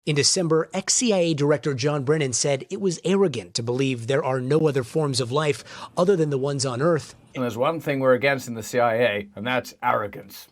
In December, ex-CIA Director John Brennan said it was arrogant to believe there are no other forms of life other than the ones on Earth. And there's one thing we're against in the CIA, and that's arrogance.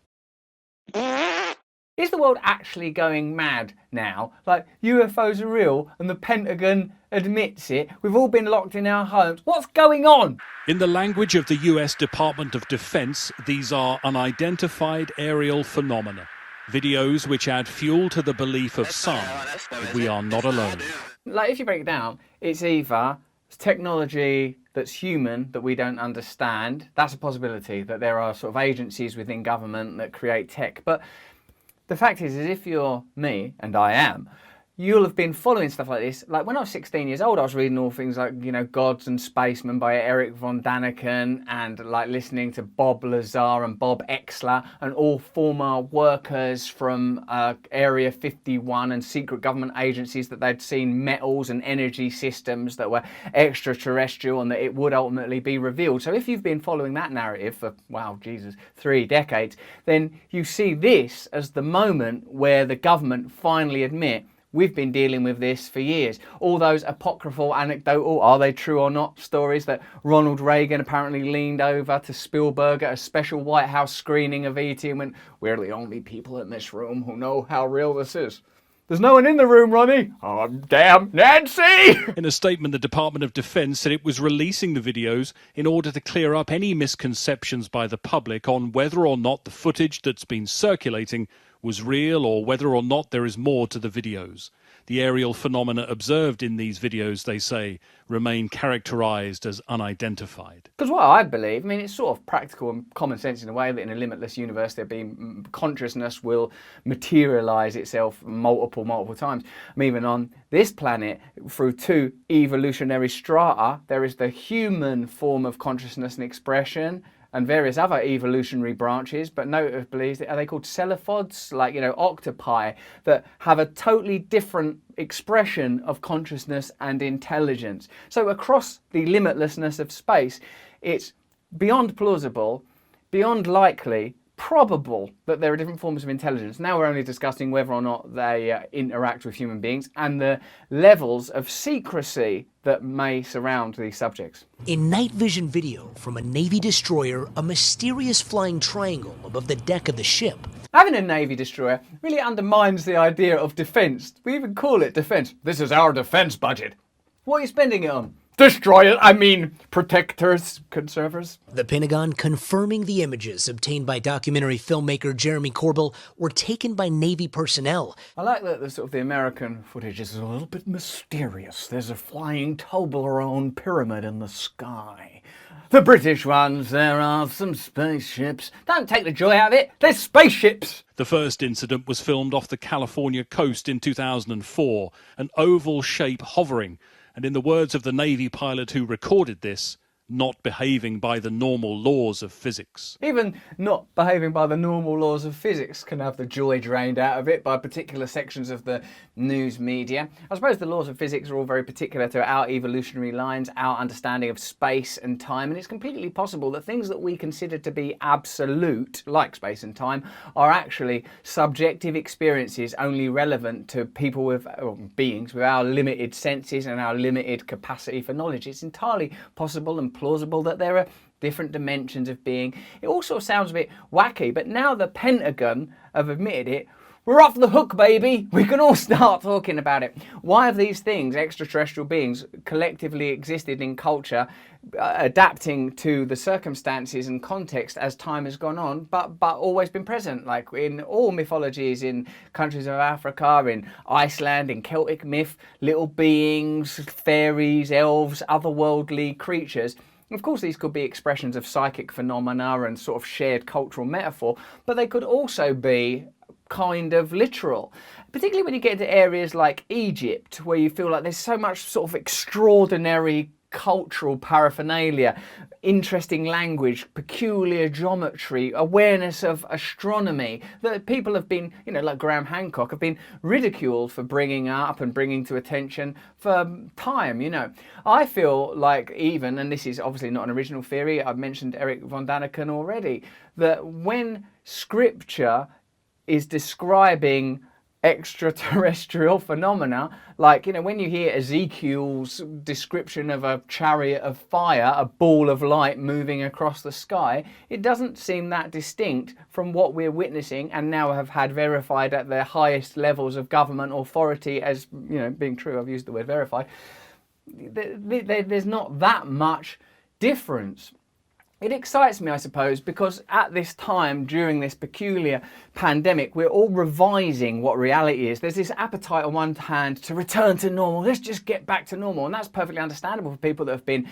Is the world actually going mad now? Like, UFOs are real and the Pentagon admits it. We've all been locked in our homes. What's going on? In the language of the US Department of Defense, these are unidentified aerial phenomena. Videos which add fuel to the belief of some that we are not alone. Like, if you break it down, it's either technology that's human that we don't understand. That's a possibility, that there are sort of agencies within government that create tech. But the fact is if you're me, and I am, you'll have been following stuff like this. Like, when I was 16 years old, I was reading all things like, you know, Gods and Spacemen by Eric von Daniken, and like listening to Bob Lazar and Bob Exler, and all former workers from Area 51 and secret government agencies that they'd seen metals and energy systems that were extraterrestrial and that it would ultimately be revealed. So if you've been following that narrative for, wow, Jesus, 3 decades, then you see this as the moment where the government finally admit, we've been dealing with this for years. All those apocryphal, anecdotal, are they true or not, stories that Ronald Reagan apparently leaned over to Spielberg at a special White House screening of E.T. and went, we're the only people in this room who know how real this is. There's no one in the room, Ronnie. Oh, damn Nancy! In a statement, the Department of Defense said it was releasing the videos in order to clear up any misconceptions by the public on whether or not the footage that's been circulating was real or whether or not there is more to the videos. The aerial phenomena observed in these videos, they say, remain characterized as unidentified. Because what I believe, I mean, it's sort of practical and common sense in a way that in a limitless universe consciousness will materialize itself multiple times. I mean, even on this planet, through 2 evolutionary strata, there is the human form of consciousness and expression, and various other evolutionary branches, but notably, are they called cephalopods? Like, you know, octopi, that have a totally different expression of consciousness and intelligence. So across the limitlessness of space, it's beyond plausible, beyond likely, probable that there are different forms of intelligence. Now we're only discussing whether or not they interact with human beings and the levels of secrecy that may surround these subjects. In night vision video from a Navy destroyer, a mysterious flying triangle above the deck of the ship. Having a Navy destroyer really undermines the idea of defence. We even call it defence. This is our defence budget. What are you spending it on? Destroyers, I mean protectors, conservers. The Pentagon confirming the images obtained by documentary filmmaker Jeremy Corbell were taken by Navy personnel. I like that the American footage is a little bit mysterious. There's a flying Toblerone pyramid in the sky. The British ones, there are some spaceships. Don't take the joy out of it. There's spaceships. The first incident was filmed off the California coast in 2004, an oval shape hovering, and in the words of the Navy pilot who recorded this, not behaving by the normal laws of physics. Even not behaving by the normal laws of physics can have the joy drained out of it by particular sections of the news media. I suppose the laws of physics are all very particular to our evolutionary lines, our understanding of space and time, and it's completely possible that things that we consider to be absolute, like space and time, are actually subjective experiences only relevant to people with, or beings with our limited senses and our limited capacity for knowledge. It's entirely possible and plausible that there are different dimensions of being. It also sounds a bit wacky, but now the Pentagon have admitted it, we're off the hook, baby. We can all start talking about it. Why have these things, extraterrestrial beings, collectively existed in culture, adapting to the circumstances and context as time has gone on, but always been present, like in all mythologies, in countries of Africa, in Iceland, in Celtic myth, little beings, fairies, elves, otherworldly creatures. Of course, these could be expressions of psychic phenomena and sort of shared cultural metaphor, but they could also be kind of literal, particularly when you get into areas like Egypt, where you feel like there's so much sort of extraordinary cultural paraphernalia, interesting language, peculiar geometry, awareness of astronomy, that people have been, you know, like Graham Hancock, have been ridiculed for bringing up and bringing to attention for time, you know. I feel like even, and this is obviously not an original theory, I've mentioned Eric von Daniken already, that when scripture is describing extraterrestrial phenomena, like, you know, when you hear Ezekiel's description of a chariot of fire, a ball of light moving across the sky, it doesn't seem that distinct from what we're witnessing and now have had verified at the highest levels of government authority as, you know, being true. I've used the word verified. There's not that much difference. It excites me, I suppose, because at this time, during this peculiar pandemic, we're all revising what reality is. There's this appetite on one hand to return to normal. Let's just get back to normal. And that's perfectly understandable for people that have been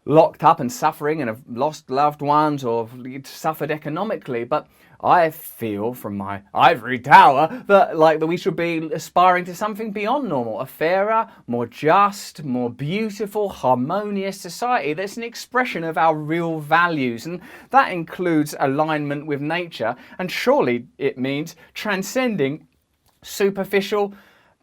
locked up and suffering and have lost loved ones or suffered economically. But I feel from my ivory tower that we should be aspiring to something beyond normal, a fairer, more just, more beautiful, harmonious society that's an expression of our real values. And that includes alignment with nature, and surely it means transcending superficial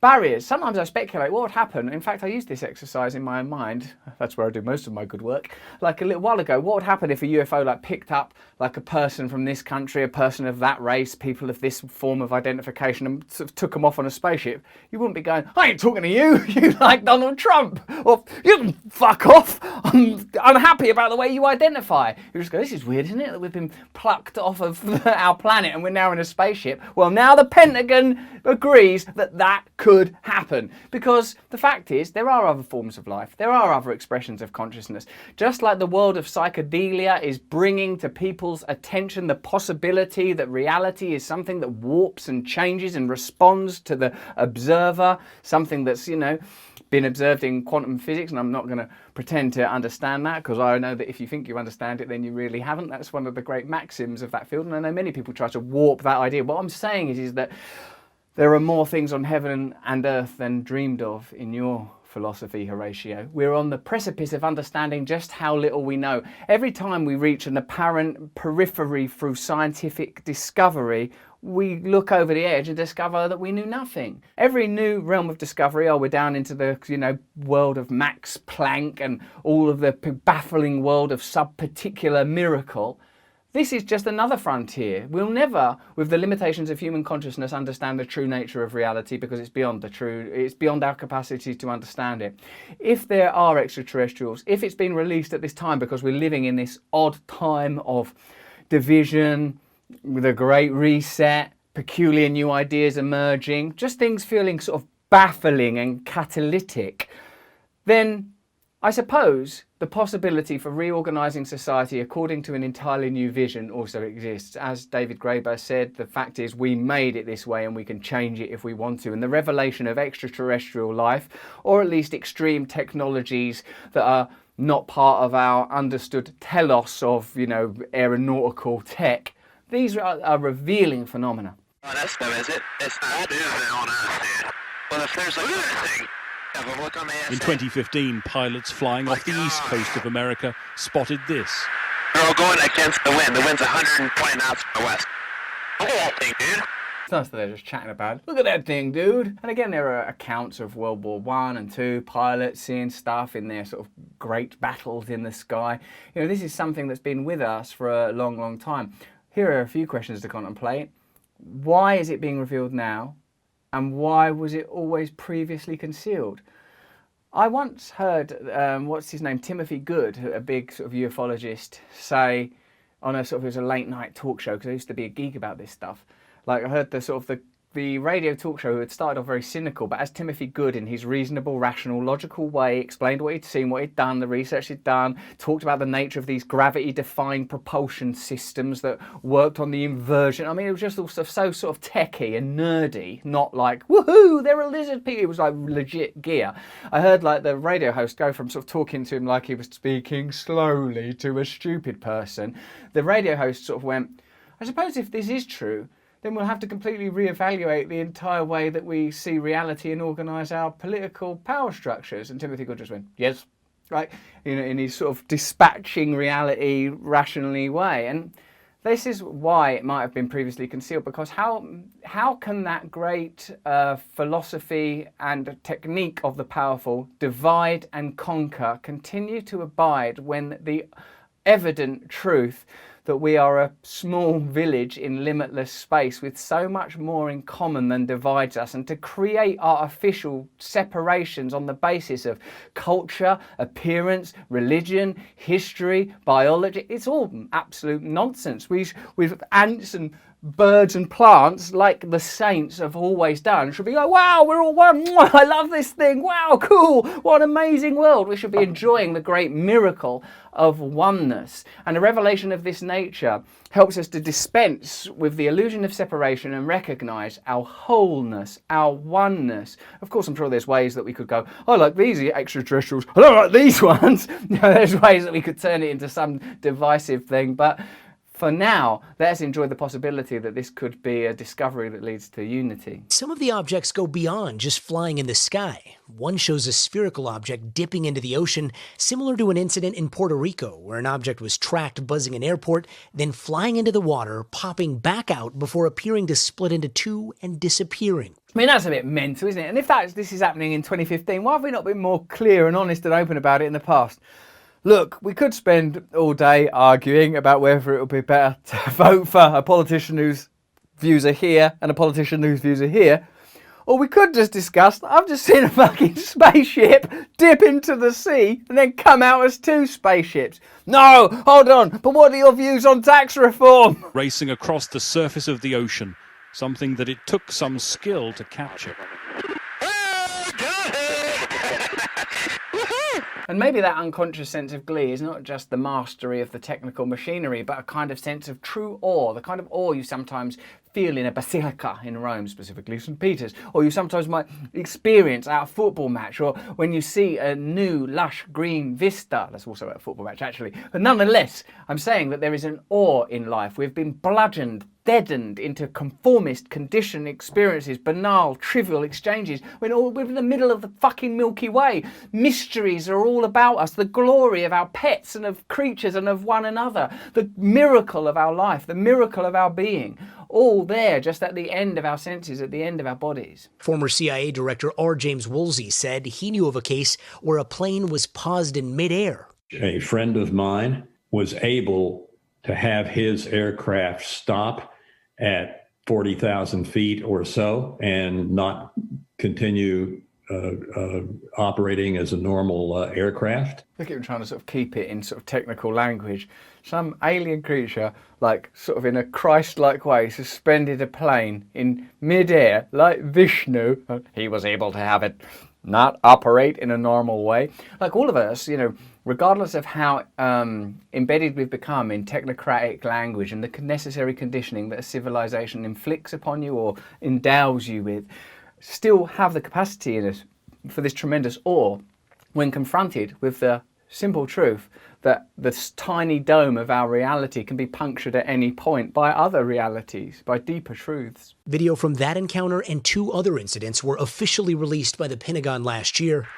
barriers. Sometimes I speculate what would happen. In fact, I used this exercise in my own mind. That's where I do most of my good work. Like a little while ago, what would happen if a UFO picked up like a person from this country, a person of that race, people of this form of identification, and sort of took them off on a spaceship? You wouldn't be going, I ain't talking to you, you like Donald Trump, or you can fuck off, I'm unhappy about the way you identify. You just go, this is weird, isn't it, that we've been plucked off of our planet and we're now in a spaceship? Well, now the Pentagon agrees that that could happen, because the fact is there are other forms of life, there are other expressions of consciousness. Just like the world of psychedelia is bringing to people's attention the possibility that reality is something that warps and changes and responds to the observer, something that's, you know, been observed in quantum physics, and I'm not going to pretend to understand that, because I know that if you think you understand it, then you really haven't. That's one of the great maxims of that field, and I know many people try to warp that idea. What I'm saying is that there are more things on heaven and earth than dreamed of in your philosophy, Horatio. We're on the precipice of understanding just how little we know. Every time we reach an apparent periphery through scientific discovery, we look over the edge and discover that we knew nothing. Every new realm of discovery, we're down into the, you know, world of Max Planck and all of the baffling world of sub-particular miracle. This is just another frontier. We'll never, with the limitations of human consciousness, understand the true nature of reality, because it's beyond it's beyond our capacity to understand it. If there are extraterrestrials, if it's been released at this time because we're living in this odd time of division, with a great reset, peculiar new ideas emerging, just things feeling sort of baffling and catalytic, then I suppose the possibility for reorganising society according to an entirely new vision also exists. As David Graeber said, the fact is we made it this way and we can change it if we want to. And the revelation of extraterrestrial life, or at least extreme technologies that are not part of our understood telos of, you know, aeronautical tech, these are revealing phenomena. Oh, that's them, is it? It's not on Earth, dude. Well, if there's like anything, have a look on the In 2015, pilots flying off the east coast of America spotted this. They're all going against the wind. The wind's 120 knots from the west. Look at that thing, dude. It's nice that they're just chatting about it. Look at that thing, dude. And again, there are accounts of World War I and II, pilots seeing stuff in their sort of great battles in the sky. You know, this is something that's been with us for a long, long time. Here are a few questions to contemplate. Why is it being revealed now? And why was it always previously concealed? I once heard, what's his name, Timothy Good, a big sort of ufologist, say on a sort of, it was a late night talk show, because I used to be a geek about this stuff. Like, I heard the sort of the radio talk show had started off very cynical, but as Timothy Good, in his reasonable, rational, logical way, explained what he'd seen, what he'd done, the research he'd done, talked about the nature of these gravity-defying propulsion systems that worked on the inversion. I mean, it was just all so sort of techie and nerdy, not like, woohoo, they're a lizard people. It was like legit gear. I heard like the radio host go from sort of talking to him like he was speaking slowly to a stupid person. The radio host sort of went, I suppose if this is true, then we'll have to completely reevaluate the entire way that we see reality and organise our political power structures. And Timothy Good just went, yes, right, you know, in his sort of dispatching reality rationally way. And this is why it might have been previously concealed, because how can that great philosophy and technique of the powerful, divide and conquer, continue to abide when the evident truth that we are a small village in limitless space with so much more in common than divides us, and to create artificial separations on the basis of culture, appearance, religion, history, biology, it's all absolute nonsense. With ants and birds and plants, like the saints have always done, should be like, wow, we're all one, I love this thing, wow, cool, what an amazing world. We should be enjoying the great miracle of oneness. And a revelation of this nature helps us to dispense with the illusion of separation and recognize our wholeness, our oneness. Of course, I'm sure there's ways that we could go, I like these extraterrestrials, I don't like these ones. There's ways that we could turn it into some divisive thing, but for now, let's enjoy the possibility that this could be a discovery that leads to unity. Some of the objects go beyond just flying in the sky. One shows a spherical object dipping into the ocean, similar to an incident in Puerto Rico, where an object was tracked buzzing an airport, then flying into the water, popping back out before appearing to split into two and disappearing. I mean, that's a bit mental, isn't it? And if this is happening in 2015, why have we not been more clear and honest and open about it in the past? Look, we could spend all day arguing about whether it would be better to vote for a politician whose views are here and a politician whose views are here. Or we could just discuss, I've just seen a fucking spaceship dip into the sea and then come out as two spaceships. No, hold on, but what are your views on tax reform? Racing across the surface of the ocean, something that it took some skill to capture. And maybe that unconscious sense of glee is not just the mastery of the technical machinery, but a kind of sense of true awe, the kind of awe you sometimes feel in a basilica in Rome, specifically St. Peter's, or you sometimes might experience at a football match, or when you see a new lush green vista. That's also at a football match, actually. But nonetheless, I'm saying that there is an awe in life. We've been bludgeoned, deadened into conformist, conditioned experiences, banal, trivial exchanges. We're in the middle of the fucking Milky Way. Mysteries are all about us. The glory of our pets and of creatures and of one another. The miracle of our life, the miracle of our being. All there, just at the end of our senses, at the end of our bodies. Former CIA Director R. James Woolsey said he knew of a case where a plane was paused in midair. A friend of mine was able to have his aircraft stop at 40,000 feet or so and not continue operating as a normal aircraft. Look at him trying to sort of keep it in sort of technical language. Some alien creature, like sort of in a Christ-like way, suspended a plane in midair, like Vishnu. He was able to have it not operate in a normal way. Like all of us, you know, regardless of how embedded we've become in technocratic language and the necessary conditioning that a civilization inflicts upon you or endows you with, still have the capacity in us for this tremendous awe when confronted with the simple truth that this tiny dome of our reality can be punctured at any point by other realities, by deeper truths. Video from that encounter and two other incidents were officially released by the Pentagon last year.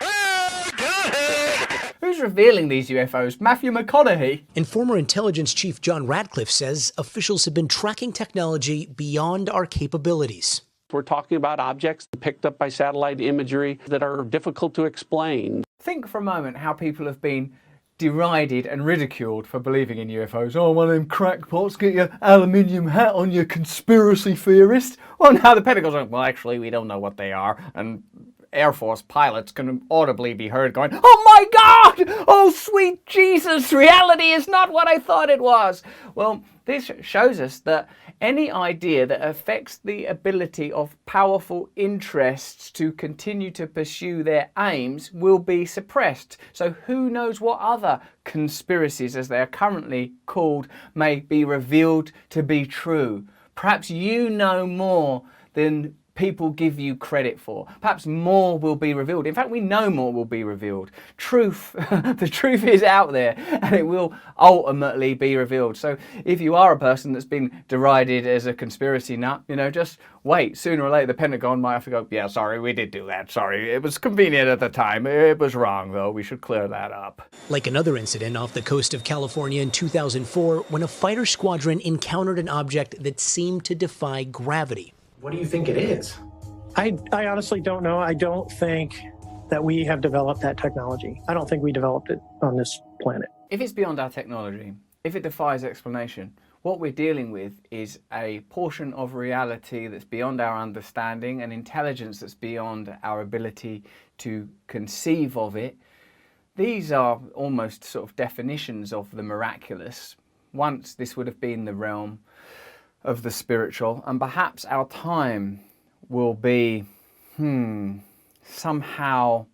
Who's revealing these UFOs? Matthew McConaughey? And former intelligence chief John Ratcliffe says officials have been tracking technology beyond our capabilities. We're talking about objects picked up by satellite imagery that are difficult to explain. Think for a moment how people have been derided and ridiculed for believing in UFOs. Oh, one of them crackpots, get your aluminium hat on, you conspiracy theorist. Well, now the Pentagon's like, well, actually, we don't know what they are. And Air Force pilots can audibly be heard going, oh my God! Oh, sweet Jesus, reality is not what I thought it was. Well, this shows us that any idea that affects the ability of powerful interests to continue to pursue their aims will be suppressed. So who knows what other conspiracies, as they are currently called, may be revealed to be true. Perhaps you know more than people give you credit for. Perhaps more will be revealed. In fact, we know more will be revealed. Truth, the truth is out there and it will ultimately be revealed. So if you are a person that's been derided as a conspiracy nut, you know, just wait. Sooner or later, the Pentagon might have to go, yeah, sorry, we did do that. Sorry, it was convenient at the time. It was wrong, though. We should clear that up. Like another incident off the coast of California in 2004 when a fighter squadron encountered an object that seemed to defy gravity. What do you think it is? I honestly don't know. I don't think that we have developed that technology. I don't think we developed it on this planet. If it's beyond our technology, if it defies explanation, what we're dealing with is a portion of reality that's beyond our understanding, an intelligence that's beyond our ability to conceive of it. These are almost sort of definitions of the miraculous. Once this would have been the realm of the spiritual, and perhaps our time will be somehow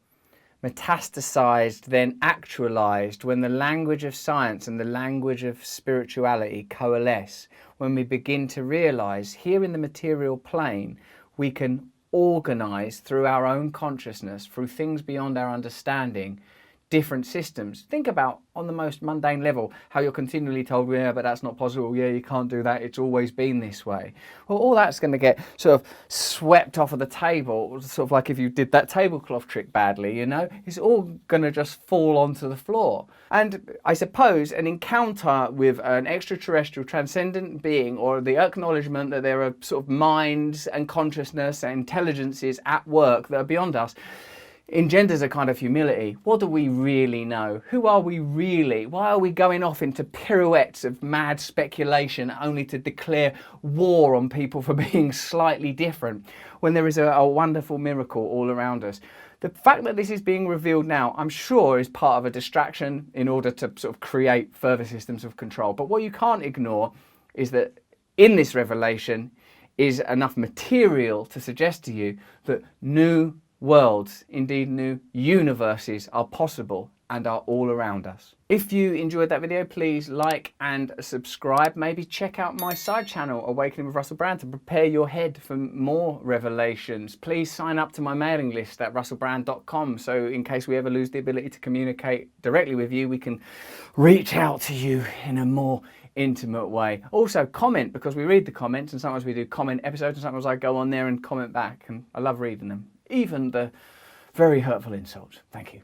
metastasized, then actualized, when the language of science and the language of spirituality coalesce, when we begin to realize here in the material plane we can organize through our own consciousness, through things beyond our understanding, different systems. Think about, on the most mundane level, how you're continually told, yeah, but that's not possible, yeah, you can't do that, it's always been this way. Well, all that's going to get sort of swept off of the table, sort of like if you did that tablecloth trick badly, you know? It's all going to just fall onto the floor. And I suppose an encounter with an extraterrestrial transcendent being, or the acknowledgement that there are sort of minds and consciousness and intelligences at work that are beyond us, engenders a kind of humility. What do we really know? Who are we really? Why are we going off into pirouettes of mad speculation only to declare war on people for being slightly different when there is a wonderful miracle all around us? The fact that this is being revealed now, I'm sure, is part of a distraction in order to sort of create further systems of control. But what you can't ignore is that in this revelation is enough material to suggest to you that new worlds, indeed new universes, are possible and are all around us. If you enjoyed that video, please like and subscribe. Maybe check out my side channel, Awakening with Russell Brand, to prepare your head for more revelations. Please sign up to my mailing list at russellbrand.com, so in case we ever lose the ability to communicate directly with you, we can reach out to you in a more intimate way. Also comment, because we read the comments, and sometimes we do comment episodes, and sometimes I go on there and comment back, and I love reading them. Even the very hurtful insults. Thank you.